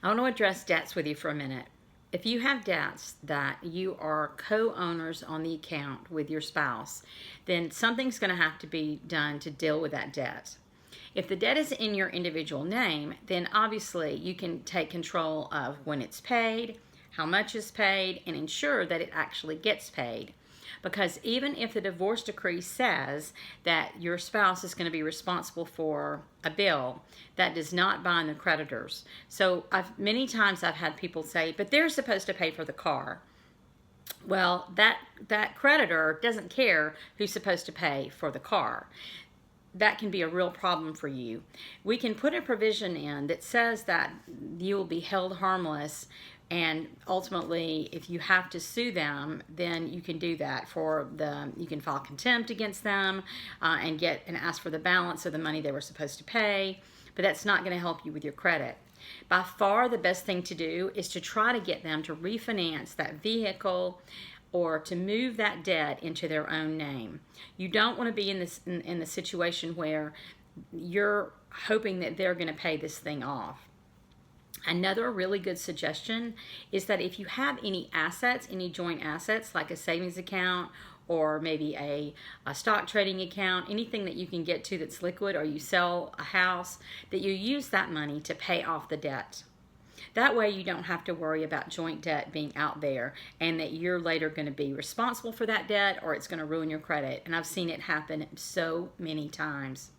I want to address debts with you for a minute. If you have debts that you are co-owners on the account with your spouse, then something's going to have to be done to deal with that debt. If the debt is in your individual name, then obviously you can take control of when it's paid, how much is paid, and ensure that it actually gets paid. Because even if the divorce decree says that your spouse is going to be responsible for a bill, that does not bind the creditors. So many times I've had people say, but they're supposed to pay for the car. Well, that creditor doesn't care who's supposed to pay for the car. That can be a real problem for you. We can put a provision in that says that you will be held harmless, and ultimately if you have to sue them, then you can do that. You can file contempt against them and ask for the balance of the money they were supposed to pay, but that's not going to help you with your credit. By far the best thing to do is to try to get them to refinance that vehicle or to move that debt into their own name. You don't want to be in the situation where you're hoping that they're going to pay this thing off. Another really good suggestion is that if you have any assets, any joint assets like a savings account or maybe a stock trading account, anything that you can get to that's liquid, or you sell a house, that you use that money to pay off the debt. That way you don't have to worry about joint debt being out there and that you're later going to be responsible for that debt or it's going to ruin your credit. And I've seen it happen so many times.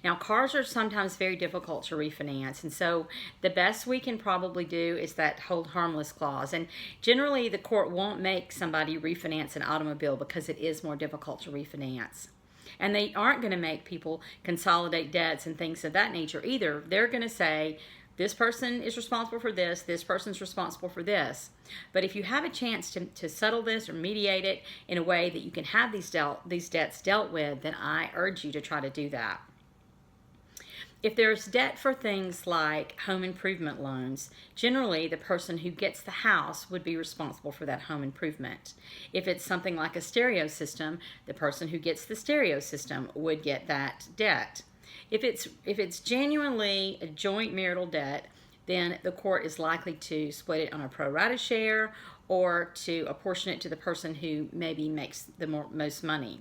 Now, cars are sometimes very difficult to refinance, and so the best we can probably do is that hold harmless clause. And generally, the court won't make somebody refinance an automobile because it is more difficult to refinance. And they aren't going to make people consolidate debts and things of that nature either. They're going to say, this person is responsible for this person's responsible for this. But if you have a chance to settle this or mediate it in a way that you can have these debts dealt with, then I urge you to try to do that. If there's debt for things like home improvement loans, generally the person who gets the house would be responsible for that home improvement. If it's something like a stereo system, the person who gets the stereo system would get that debt. If it's genuinely a joint marital debt, then the court is likely to split it on a pro rata share or to apportion it to the person who maybe makes the most money.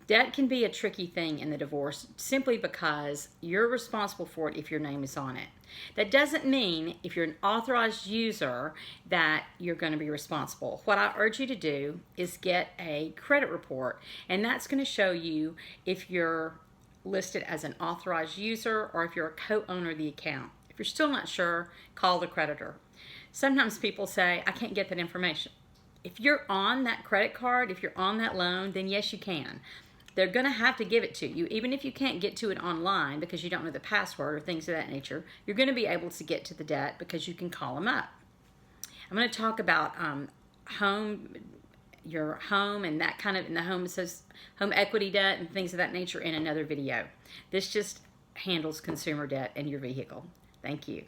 Debt can be a tricky thing in the divorce simply because you're responsible for it if your name is on it. That doesn't mean if you're an authorized user that you're going to be responsible. What I urge you to do is get a credit report, and that's going to show you if you're listed as an authorized user or if you're a co-owner of the account. If you're still not sure, call the creditor. Sometimes people say, I can't get that information. If you're on that credit card, if you're on that loan, then yes, you can. They're going to have to give it to you. Even if you can't get to it online because you don't know the password or things of that nature, you're going to be able to get to the debt because you can call them up. I'm going to talk about your home and that kind of, in the home equity debt and things of that nature in another video. This just handles consumer debt and your vehicle. Thank you.